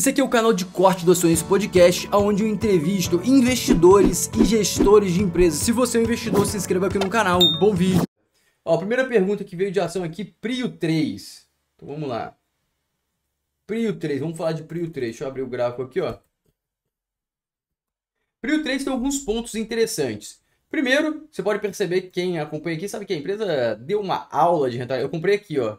Esse aqui é o canal de corte do Ações Podcast, onde eu entrevisto investidores e gestores de empresas. Se você é um investidor, se inscreva aqui no canal. Bom vídeo. Ó, a primeira pergunta que veio de ação aqui, Prio 3. Então vamos lá. Prio 3, vamos falar de Prio 3. Deixa eu abrir o gráfico aqui, ó. Prio 3 tem alguns pontos interessantes. Primeiro, você pode perceber que quem acompanha aqui sabe que a empresa deu uma aula de rentabilidade. Eu comprei aqui, ó.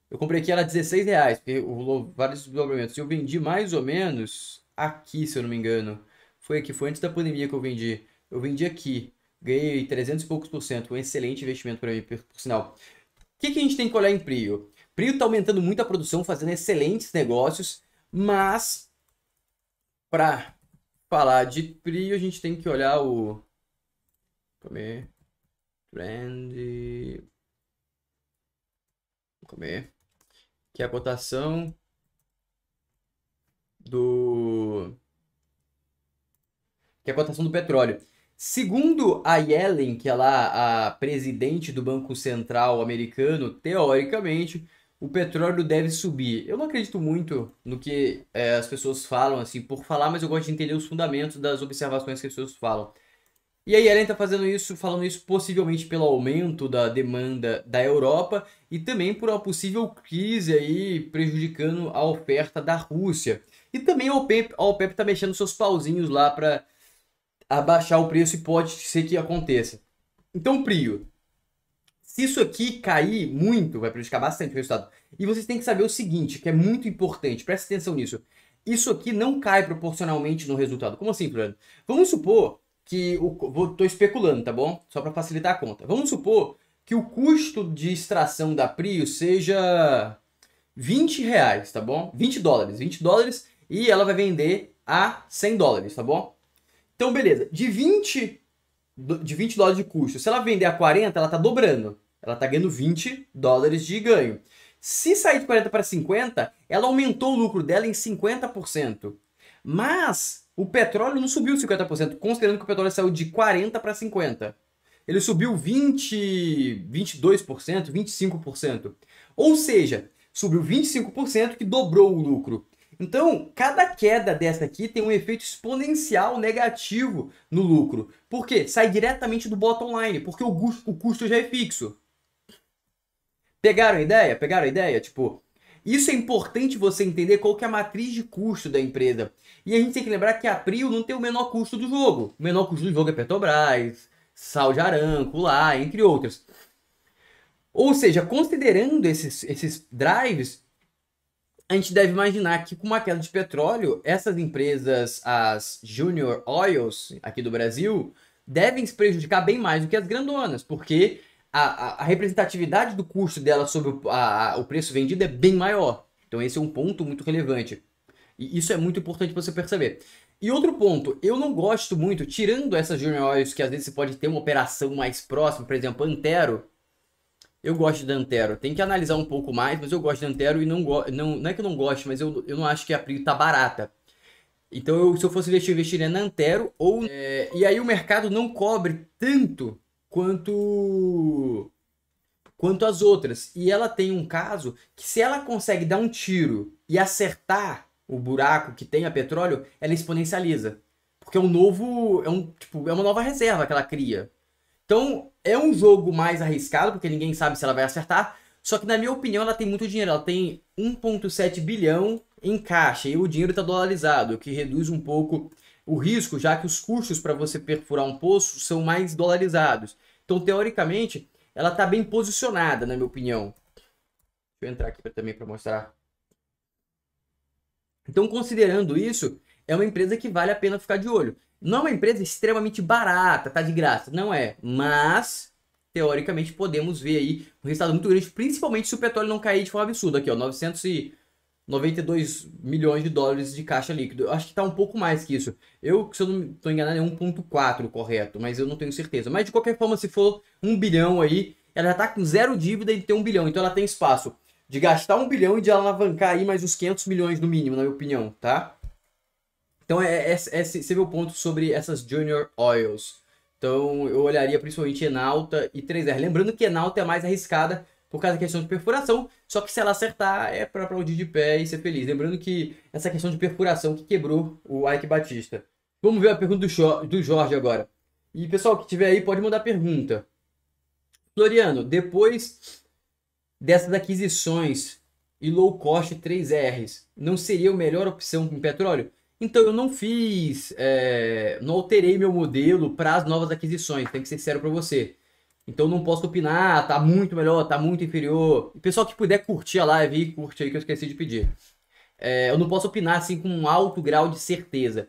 Eu comprei aqui, era R$16, porque rolou vários desdobramentos. Eu vendi mais ou menos aqui, se eu não me engano. Foi aqui, foi antes da pandemia que eu vendi. Eu vendi aqui. Ganhei 300 e poucos por cento. Um excelente investimento para mim, por sinal. O que a gente tem que olhar em Prio? Prio está aumentando muito a produção, fazendo excelentes negócios. Mas, para falar de Prio, a gente tem que olhar o... Comer. Trend... Comer. Que é a cotação do petróleo. Segundo a Yellen, que é lá a presidente do Banco Central americano, teoricamente, o petróleo deve subir. Eu não acredito muito no que as pessoas falam, assim, por falar, mas eu gosto de entender os fundamentos das observações que as pessoas falam. E a Yellen está falando isso possivelmente pelo aumento da demanda da Europa e também por uma possível crise aí prejudicando a oferta da Rússia. E também a OPEP está mexendo seus pauzinhos lá para abaixar o preço e pode ser que aconteça. Então, Prio, se isso aqui cair muito, vai prejudicar bastante o resultado. E vocês têm que saber o seguinte, que é muito importante, presta atenção nisso. Isso aqui não cai proporcionalmente no resultado. Como assim, Fernando? Vamos supor que tô especulando, tá bom? Só para facilitar a conta. Vamos supor que o custo de extração da Prio seja R$20, tá bom? 20 dólares, 20 dólares e ela vai vender a 100 dólares, tá bom? Então, beleza. De 20 dólares de custo, se ela vender a 40, ela tá dobrando. Ela tá ganhando 20 dólares de ganho. Se sair de 40 para 50, ela aumentou o lucro dela em 50%. Mas o petróleo não subiu 50%, considerando que o petróleo saiu de 40 para 50. Ele subiu 22%, 25%. Ou seja, subiu 25% que dobrou o lucro. Então, cada queda dessa aqui tem um efeito exponencial negativo no lucro. Por quê? Sai diretamente do bottom line, porque o custo já é fixo. Pegaram a ideia? Pegaram a ideia? Tipo... Isso é importante você entender qual que é a matriz de custo da empresa. E a gente tem que lembrar que a Prio não tem o menor custo do jogo. O menor custo do jogo é Petrobras, Saudi Aramco, lá, entre outras. Ou seja, considerando esses drives, a gente deve imaginar que com uma queda de petróleo, essas empresas, as Junior Oils aqui do Brasil, devem se prejudicar bem mais do que as grandonas, porque a representatividade do custo dela sobre o preço vendido é bem maior. Então esse é um ponto muito relevante. E isso é muito importante você perceber. E outro ponto, eu não gosto muito, tirando essas Junior Oils, que às vezes você pode ter uma operação mais próxima, por exemplo, Antero. Eu gosto da Antero. Tem que analisar um pouco mais, mas eu gosto da Antero e não é que eu não gosto, mas eu não acho que a Prio tá barata. Então se eu fosse investir, eu investiria na Antero. E aí o mercado não cobre tanto quanto as outras. E ela tem um caso que se ela consegue dar um tiro e acertar o buraco que tem a petróleo, ela exponencializa. Porque é uma nova reserva que ela cria. Então é um jogo mais arriscado, porque ninguém sabe se ela vai acertar. Só que na minha opinião ela tem muito dinheiro. Ela tem 1,7 bilhão em caixa e o dinheiro está dolarizado, o que reduz um pouco o risco, já que os custos para você perfurar um poço são mais dolarizados. Então, teoricamente, ela está bem posicionada, na minha opinião. Deixa eu entrar aqui também para mostrar. Então, considerando isso, é uma empresa que vale a pena ficar de olho. Não é uma empresa extremamente barata, tá de graça. Não é. Mas, teoricamente, podemos ver aí um resultado muito grande, principalmente se o petróleo não cair de forma absurda. Aqui, ó, 992 milhões de dólares de caixa líquido. Eu acho que tá um pouco mais que isso. Se eu não estou enganado, é 1,4 correto, mas eu não tenho certeza. Mas de qualquer forma, se for 1 bilhão aí, ela já tá com zero dívida e tem 1 bilhão. Então ela tem espaço de gastar 1 bilhão e de alavancar aí mais uns 500 milhões no mínimo, na minha opinião, tá? Então esse é o meu ponto sobre essas Junior Oils. Então eu olharia principalmente Enalta e 3R. Lembrando que Enalta é mais arriscada por causa da questão de perfuração. Só que se ela acertar, é para aplaudir de pé e ser feliz. Lembrando que essa questão de perfuração que quebrou o Ike Batista. Vamos ver a pergunta do Jorge agora. E pessoal que tiver aí pode mandar pergunta. Floriano, depois dessas aquisições e low cost 3Rs, não seria a melhor opção em petróleo? Então eu não fiz, não alterei meu modelo para as novas aquisições, tem que ser sincero para você. Então não posso opinar, tá muito melhor, tá muito inferior. E pessoal que puder curtir a live, curte aí que eu esqueci de pedir. Eu não posso opinar assim com um alto grau de certeza.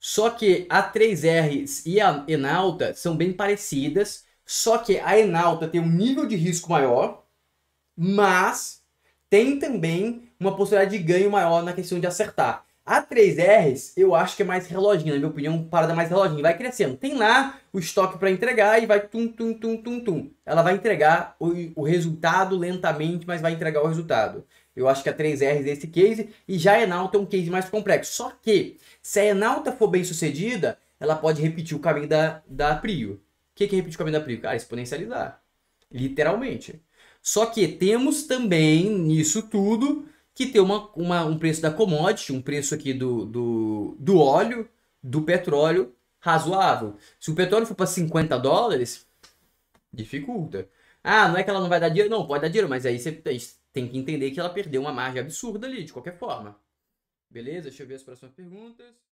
Só que a 3R e a Enalta são bem parecidas, só que a Enalta tem um nível de risco maior, mas tem também uma possibilidade de ganho maior na questão de acertar. A 3Rs, eu acho que é mais reloginho, na minha opinião, parada mais reloginho. Vai crescendo. Tem lá o estoque para entregar e vai tum, tum, tum, tum, tum. Ela vai entregar o resultado lentamente, mas vai entregar o resultado. Eu acho que a 3Rs é esse case e já a Enalta é um case mais complexo. Só que, se a Enalta for bem sucedida, ela pode repetir o caminho da Prio. O que é repetir o caminho da Prio? Cara, exponencializar. Literalmente. Só que temos também nisso tudo que ter um preço da commodity, um preço aqui do óleo, do petróleo razoável. Se o petróleo for para $50, dificulta. Ah, não é que ela não vai dar dinheiro? Não, pode dar dinheiro, mas aí você tem que entender que ela perdeu uma margem absurda ali, de qualquer forma. Beleza? Deixa eu ver as próximas perguntas.